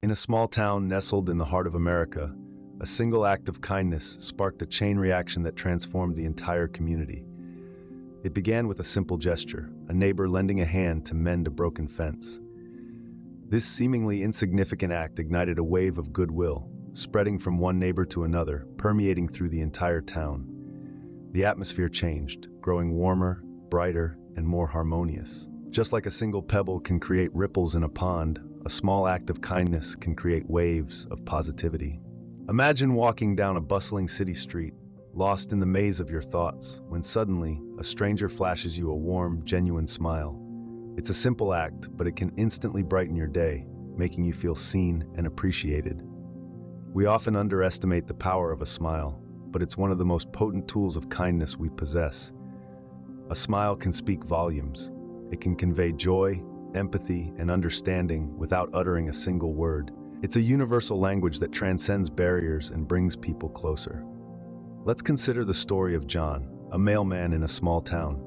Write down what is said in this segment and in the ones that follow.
In a small town nestled in the heart of America, a single act of kindness sparked a chain reaction that transformed the entire community. It began with a simple gesture, a neighbor lending a hand to mend a broken fence. This seemingly insignificant act ignited a wave of goodwill, spreading from one neighbor to another, permeating through the entire town. The atmosphere changed, growing warmer, brighter, and more harmonious. Just like a single pebble can create ripples in a pond, a small act of kindness can create waves of positivity. Imagine walking down a bustling city street, lost in the maze of your thoughts, when suddenly a stranger flashes you a warm, genuine smile. It's a simple act, but it can instantly brighten your day, making you feel seen and appreciated. We often underestimate the power of a smile, but it's one of the most potent tools of kindness we possess. A smile can speak volumes. It can convey joy, empathy, and understanding without uttering a single word. It's a universal language that transcends barriers and brings people closer. Let's consider the story of John, a mailman in a small town.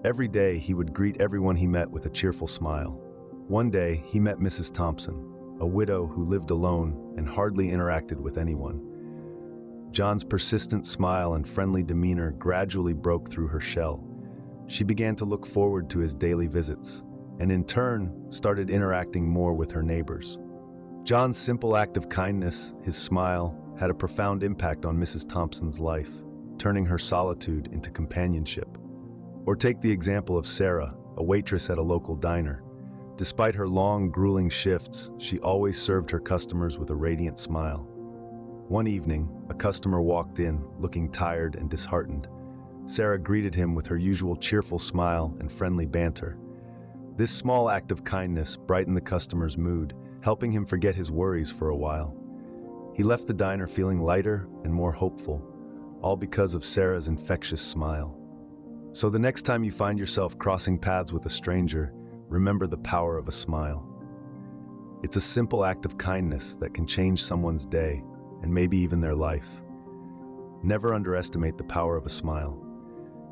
Every day, he would greet everyone he met with a cheerful smile. One day, he met Mrs. Thompson, a widow who lived alone and hardly interacted with anyone. John's persistent smile and friendly demeanor gradually broke through her shell. She began to look forward to his daily visits, and in turn, started interacting more with her neighbors. John's simple act of kindness, his smile, had a profound impact on Mrs. Thompson's life, turning her solitude into companionship. Or take the example of Sarah, a waitress at a local diner. Despite her long, grueling shifts, she always served her customers with a radiant smile. One evening, a customer walked in, looking tired and disheartened. Sarah greeted him with her usual cheerful smile and friendly banter. This small act of kindness brightened the customer's mood, helping him forget his worries for a while. He left the diner feeling lighter and more hopeful, all because of Sarah's infectious smile. So the next time you find yourself crossing paths with a stranger, remember the power of a smile. It's a simple act of kindness that can change someone's day, and maybe even their life. Never underestimate the power of a smile.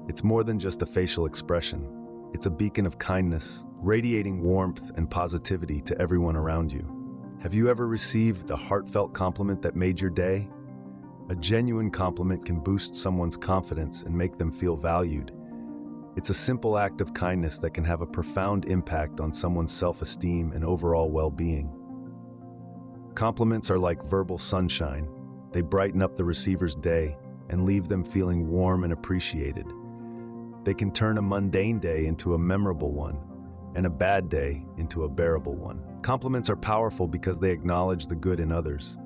It's more than just a facial expression. It's a beacon of kindness, radiating warmth and positivity to everyone around you. Have you ever received a heartfelt compliment that made your day? A genuine compliment can boost someone's confidence and make them feel valued. It's a simple act of kindness that can have a profound impact on someone's self-esteem and overall well-being. Compliments are like verbal sunshine. They brighten up the receiver's day and leave them feeling warm and appreciated. They can turn a mundane day into a memorable one, and a bad day into a bearable one. Compliments are powerful because they acknowledge the good in others.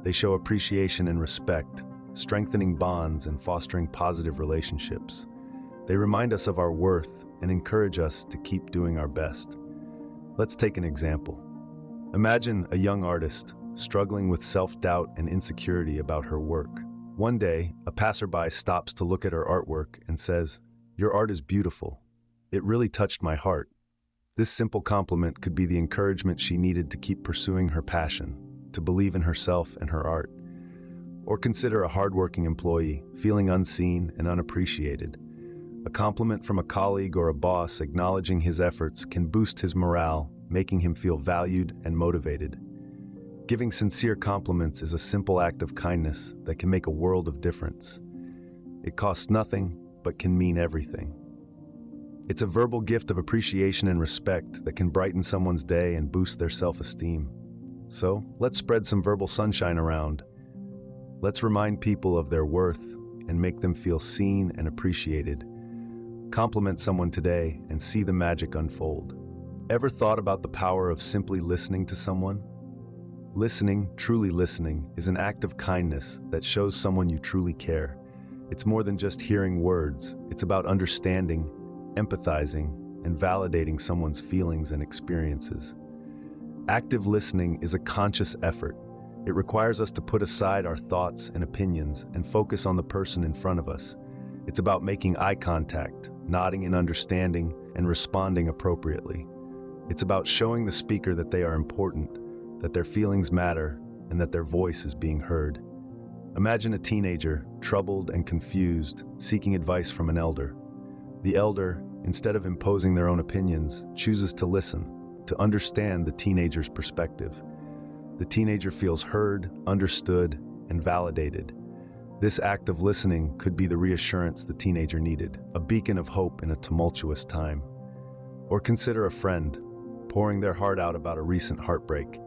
They show appreciation and respect, strengthening bonds and fostering positive relationships. They remind us of our worth and encourage us to keep doing our best. Let's take an example. Imagine a young artist struggling with self-doubt and insecurity about her work. One day, a passerby stops to look at her artwork and says, "Your art is beautiful. It really touched my heart." This simple compliment could be the encouragement she needed to keep pursuing her passion, to believe in herself and her art. Or consider a hardworking employee feeling unseen and unappreciated. A compliment from a colleague or a boss acknowledging his efforts can boost his morale, making him feel valued and motivated. Giving sincere compliments is a simple act of kindness that can make a world of difference. It costs nothing, but can mean everything. It's a verbal gift of appreciation and respect that can brighten someone's day and boost their self-esteem. So, let's spread some verbal sunshine around. Let's remind people of their worth and make them feel seen and appreciated. Compliment someone today and see the magic unfold. Ever thought about the power of simply listening to someone? Listening, truly listening, is an act of kindness that shows someone you truly care. It's more than just hearing words. It's about understanding, empathizing, and validating someone's feelings and experiences. Active listening is a conscious effort. It requires us to put aside our thoughts and opinions and focus on the person in front of us. It's about making eye contact, nodding in understanding, and responding appropriately. It's about showing the speaker that they are important, that their feelings matter, and that their voice is being heard. Imagine a teenager, troubled and confused, seeking advice from an elder. The elder, instead of imposing their own opinions, chooses to listen, to understand the teenager's perspective. The teenager feels heard, understood, and validated. This act of listening could be the reassurance the teenager needed, a beacon of hope in a tumultuous time. Or consider a friend, pouring their heart out about a recent heartbreak.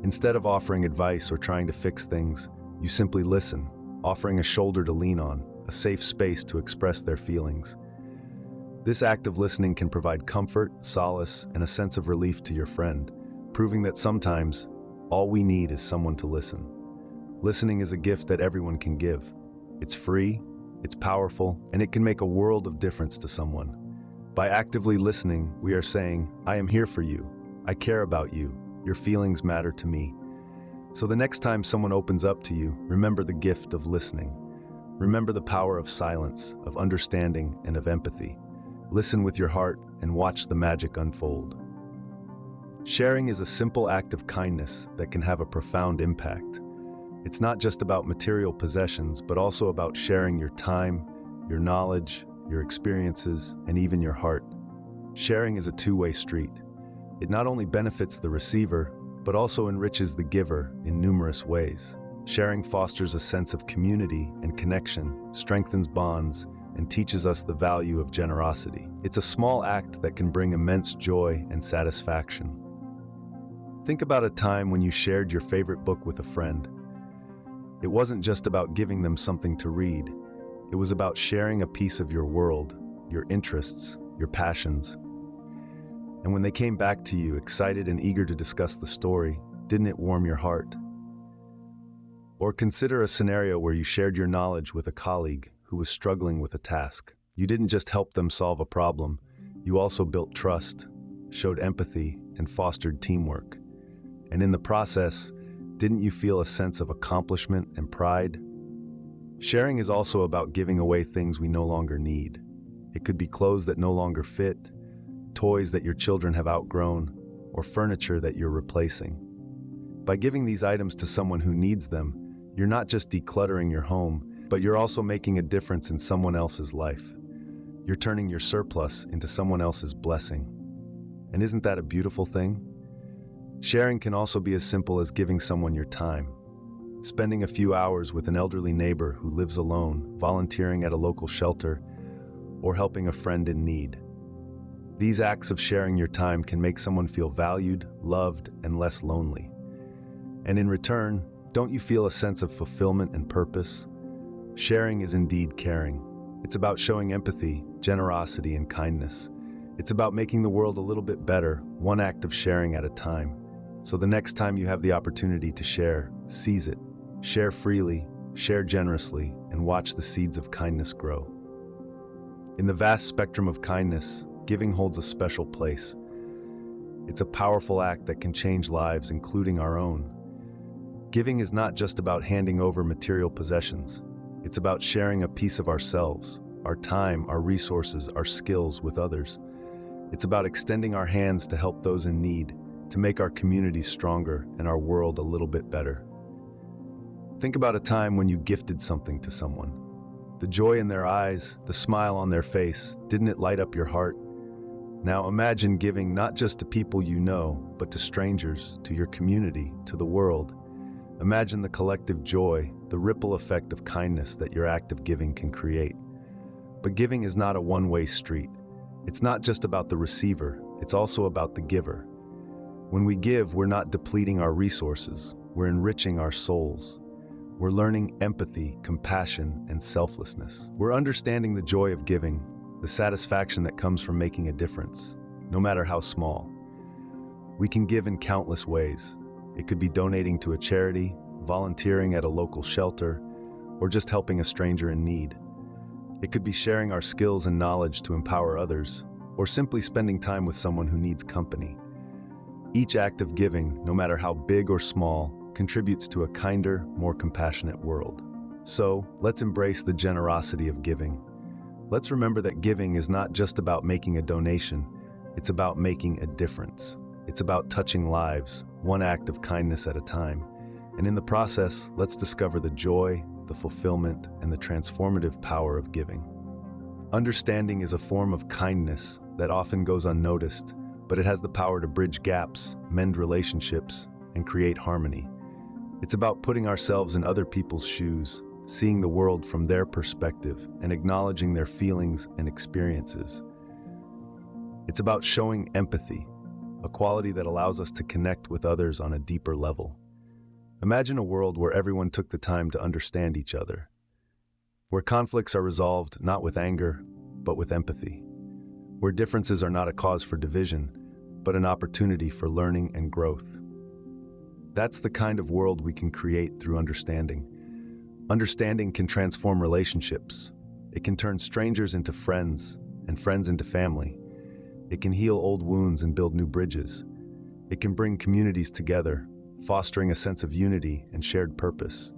Instead of offering advice or trying to fix things, you simply listen, offering a shoulder to lean on, a safe space to express their feelings. This act of listening can provide comfort, solace, and a sense of relief to your friend, proving that sometimes all we need is someone to listen. Listening is a gift that everyone can give. It's free, it's powerful, and it can make a world of difference to someone. By actively listening, we are saying, I am here for you. I care about you. Your feelings matter to me. So the next time someone opens up to you, remember the gift of listening. Remember the power of silence, of understanding, and of empathy. Listen with your heart and watch the magic unfold. Sharing is a simple act of kindness that can have a profound impact. It's not just about material possessions, but also about sharing your time, your knowledge, your experiences, and even your heart. Sharing is a two-way street. It not only benefits the receiver, but also enriches the giver in numerous ways. Sharing fosters a sense of community and connection, strengthens bonds, and teaches us the value of generosity. It's a small act that can bring immense joy and satisfaction. Think about a time when you shared your favorite book with a friend. It wasn't just about giving them something to read. It was about sharing a piece of your world, your interests, your passions. And when they came back to you, excited and eager to discuss the story, didn't it warm your heart? Or consider a scenario where you shared your knowledge with a colleague who was struggling with a task. You didn't just help them solve a problem, you also built trust, showed empathy, and fostered teamwork. And in the process, didn't you feel a sense of accomplishment and pride? Sharing is also about giving away things we no longer need. It could be clothes that no longer fit, toys that your children have outgrown, or furniture that you're replacing. By giving these items to someone who needs them, you're not just decluttering your home, but you're also making a difference in someone else's life. You're turning your surplus into someone else's blessing. And isn't that a beautiful thing? Sharing can also be as simple as giving someone your time. Spending a few hours with an elderly neighbor who lives alone, volunteering at a local shelter, or helping a friend in need. These acts of sharing your time can make someone feel valued, loved, and less lonely. And in return, don't you feel a sense of fulfillment and purpose? Sharing is indeed caring. It's about showing empathy, generosity, and kindness. It's about making the world a little bit better, one act of sharing at a time. So the next time you have the opportunity to share, seize it. Share freely, share generously, and watch the seeds of kindness grow. In the vast spectrum of kindness, giving holds a special place. It's a powerful act that can change lives, including our own. Giving is not just about handing over material possessions. It's about sharing a piece of ourselves, our time, our resources, our skills with others. It's about extending our hands to help those in need, to make our communities stronger and our world a little bit better. Think about a time when you gifted something to someone. The joy in their eyes, the smile on their face, didn't it light up your heart? Now imagine giving not just to people you know, but to strangers, to your community, to the world. Imagine the collective joy, the ripple effect of kindness that your act of giving can create. But giving is not a one-way street. It's not just about the receiver, it's also about the giver. When we give, we're not depleting our resources, we're enriching our souls. We're learning empathy, compassion, and selflessness. We're understanding the joy of giving, the satisfaction that comes from making a difference, no matter how small. We can give in countless ways. It could be donating to a charity, volunteering at a local shelter, or just helping a stranger in need. It could be sharing our skills and knowledge to empower others, or simply spending time with someone who needs company. Each act of giving, no matter how big or small, contributes to a kinder, more compassionate world. So, let's embrace the generosity of giving. Let's remember that giving is not just about making a donation, it's about making a difference. It's about touching lives, one act of kindness at a time. And in the process, let's discover the joy, the fulfillment, and the transformative power of giving. Understanding is a form of kindness that often goes unnoticed, but it has the power to bridge gaps, mend relationships, and create harmony. It's about putting ourselves in other people's shoes, seeing the world from their perspective, and acknowledging their feelings and experiences. It's about showing empathy, a quality that allows us to connect with others on a deeper level. Imagine a world where everyone took the time to understand each other, where conflicts are resolved not with anger, but with empathy, where differences are not a cause for division, but an opportunity for learning and growth. That's the kind of world we can create through understanding. Understanding can transform relationships. It can turn strangers into friends and friends into family. It can heal old wounds and build new bridges. It can bring communities together, fostering a sense of unity and shared purpose.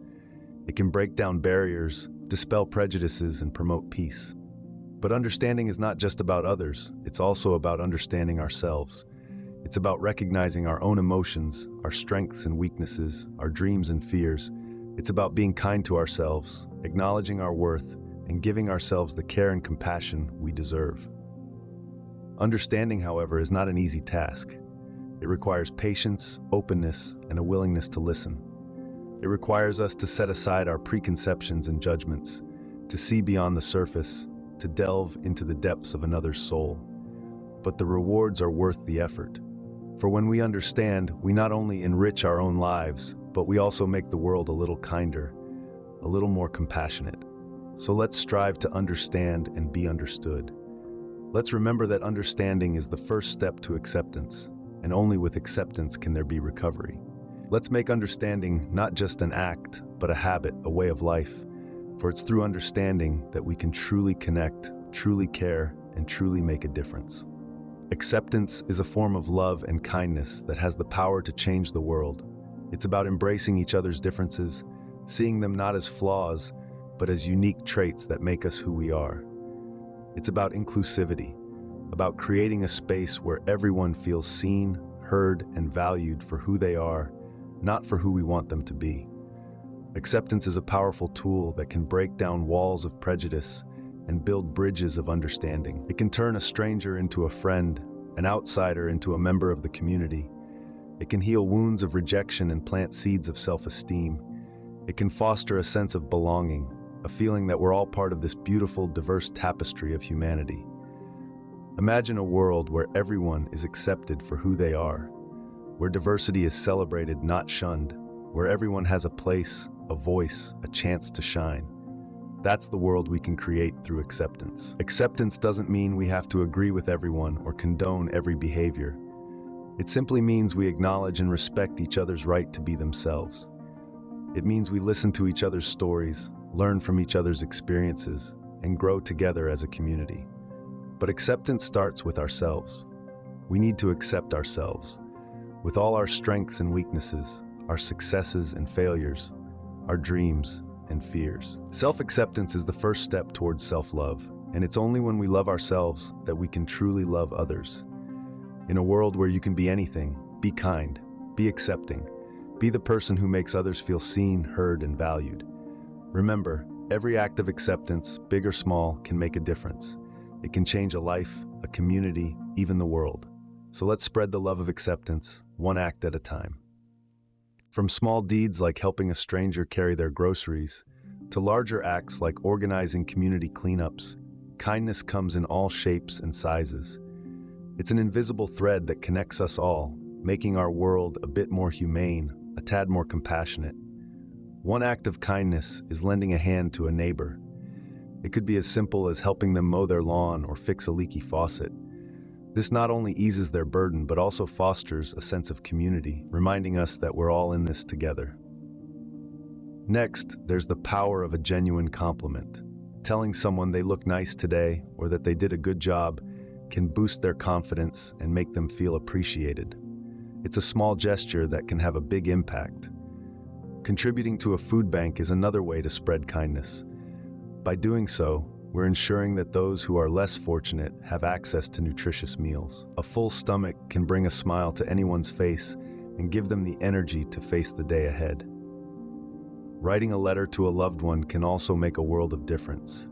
It can break down barriers, dispel prejudices, and promote peace. But understanding is not just about others, it's also about understanding ourselves. It's about recognizing our own emotions, our strengths and weaknesses, our dreams and fears. It's about being kind to ourselves, acknowledging our worth, and giving ourselves the care and compassion we deserve. Understanding, however, is not an easy task. It requires patience, openness, and a willingness to listen. It requires us to set aside our preconceptions and judgments, to see beyond the surface, to delve into the depths of another's soul. But the rewards are worth the effort. For when we understand, we not only enrich our own lives, but we also make the world a little kinder, a little more compassionate. So let's strive to understand and be understood. Let's remember that understanding is the first step to acceptance, and only with acceptance can there be recovery. Let's make understanding not just an act, but a habit, a way of life. For it's through understanding that we can truly connect, truly care, and truly make a difference. Acceptance is a form of love and kindness that has the power to change the world. It's about embracing each other's differences, seeing them not as flaws, but as unique traits that make us who we are. It's about inclusivity, about creating a space where everyone feels seen, heard, and valued for who they are, not for who we want them to be. Acceptance is a powerful tool that can break down walls of prejudice and build bridges of understanding. It can turn a stranger into a friend, an outsider into a member of the community. It can heal wounds of rejection and plant seeds of self-esteem. It can foster a sense of belonging, a feeling that we're all part of this beautiful, diverse tapestry of humanity. Imagine a world where everyone is accepted for who they are, where diversity is celebrated, not shunned, where everyone has a place, a voice, a chance to shine. That's the world we can create through acceptance. Acceptance doesn't mean we have to agree with everyone or condone every behavior. It simply means we acknowledge and respect each other's right to be themselves. It means we listen to each other's stories, learn from each other's experiences, and grow together as a community. But acceptance starts with ourselves. We need to accept ourselves, with all our strengths and weaknesses, our successes and failures, our dreams and fears. Self-acceptance is the first step towards self-love, and it's only when we love ourselves that we can truly love others. In a world where you can be anything, be kind, be accepting, be the person who makes others feel seen, heard, and valued. Remember, every act of acceptance, big or small, can make a difference. It can change a life, a community, even the world. So let's spread the love of acceptance, one act at a time. From small deeds like helping a stranger carry their groceries, to larger acts like organizing community cleanups, kindness comes in all shapes and sizes. It's an invisible thread that connects us all, making our world a bit more humane, a tad more compassionate. One act of kindness is lending a hand to a neighbor. It could be as simple as helping them mow their lawn or fix a leaky faucet. This not only eases their burden, but also fosters a sense of community, reminding us that we're all in this together. Next, there's the power of a genuine compliment. Telling someone they look nice today or that they did a good job can boost their confidence and make them feel appreciated. It's a small gesture that can have a big impact. Contributing to a food bank is another way to spread kindness. By doing so, we're ensuring that those who are less fortunate have access to nutritious meals. A full stomach can bring a smile to anyone's face and give them the energy to face the day ahead. Writing a letter to a loved one can also make a world of difference.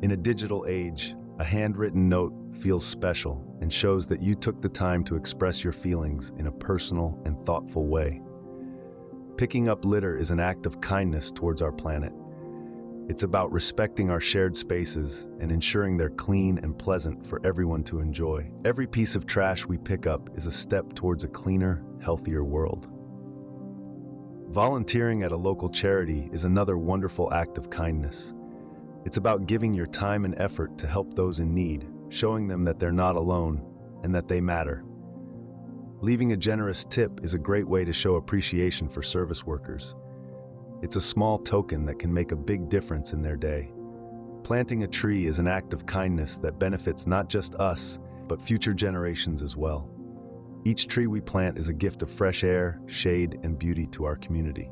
In a digital age, a handwritten note feels special and shows that you took the time to express your feelings in a personal and thoughtful way. Picking up litter is an act of kindness towards our planet. It's about respecting our shared spaces and ensuring they're clean and pleasant for everyone to enjoy. Every piece of trash we pick up is a step towards a cleaner, healthier world. Volunteering at a local charity is another wonderful act of kindness. It's about giving your time and effort to help those in need, showing them that they're not alone and that they matter. Leaving a generous tip is a great way to show appreciation for service workers. It's a small token that can make a big difference in their day. Planting a tree is an act of kindness that benefits not just us, but future generations as well. Each tree we plant is a gift of fresh air, shade, and beauty to our community.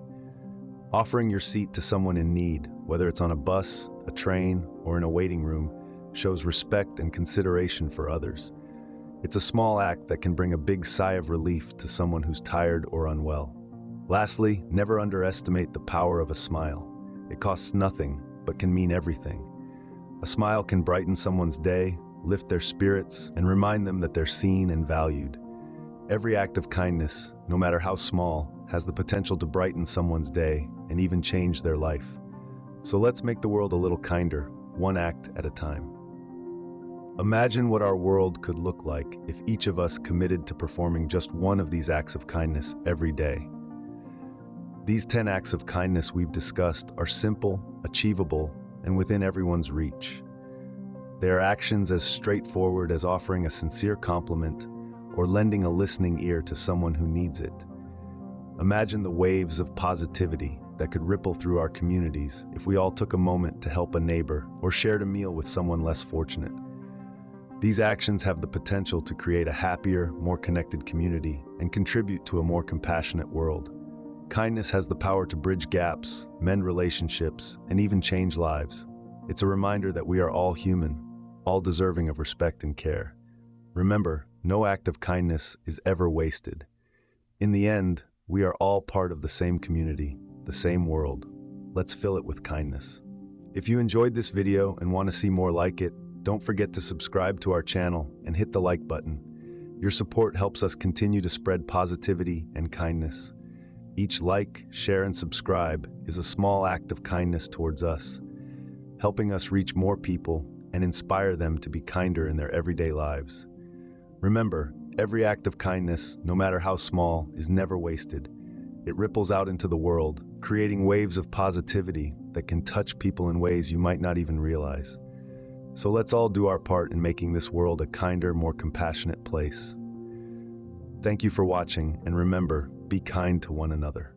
Offering your seat to someone in need, whether it's on a bus, a train, or in a waiting room, shows respect and consideration for others. It's a small act that can bring a big sigh of relief to someone who's tired or unwell. Lastly, never underestimate the power of a smile. It costs nothing, but can mean everything. A smile can brighten someone's day, lift their spirits, and remind them that they're seen and valued. Every act of kindness, no matter how small, has the potential to brighten someone's day and even change their life. So let's make the world a little kinder, one act at a time. Imagine what our world could look like if each of us committed to performing just one of these acts of kindness every day. These 10 acts of kindness we've discussed are simple, achievable, and within everyone's reach. They are actions as straightforward as offering a sincere compliment or lending a listening ear to someone who needs it. Imagine the waves of positivity that could ripple through our communities if we all took a moment to help a neighbor or shared a meal with someone less fortunate. These actions have the potential to create a happier, more connected community and contribute to a more compassionate world. Kindness has the power to bridge gaps, mend relationships, and even change lives. It's a reminder that we are all human, all deserving of respect and care. Remember, no act of kindness is ever wasted. In the end, we are all part of the same community, the same world. Let's fill it with kindness. If you enjoyed this video and want to see more like it, don't forget to subscribe to our channel and hit the like button. Your support helps us continue to spread positivity and kindness. Each like, share, and subscribe is a small act of kindness towards us, helping us reach more people and inspire them to be kinder in their everyday lives. Remember, every act of kindness, no matter how small, is never wasted. It ripples out into the world, creating waves of positivity that can touch people in ways you might not even realize. So let's all do our part in making this world a kinder, more compassionate place. Thank you for watching, and remember, be kind to one another.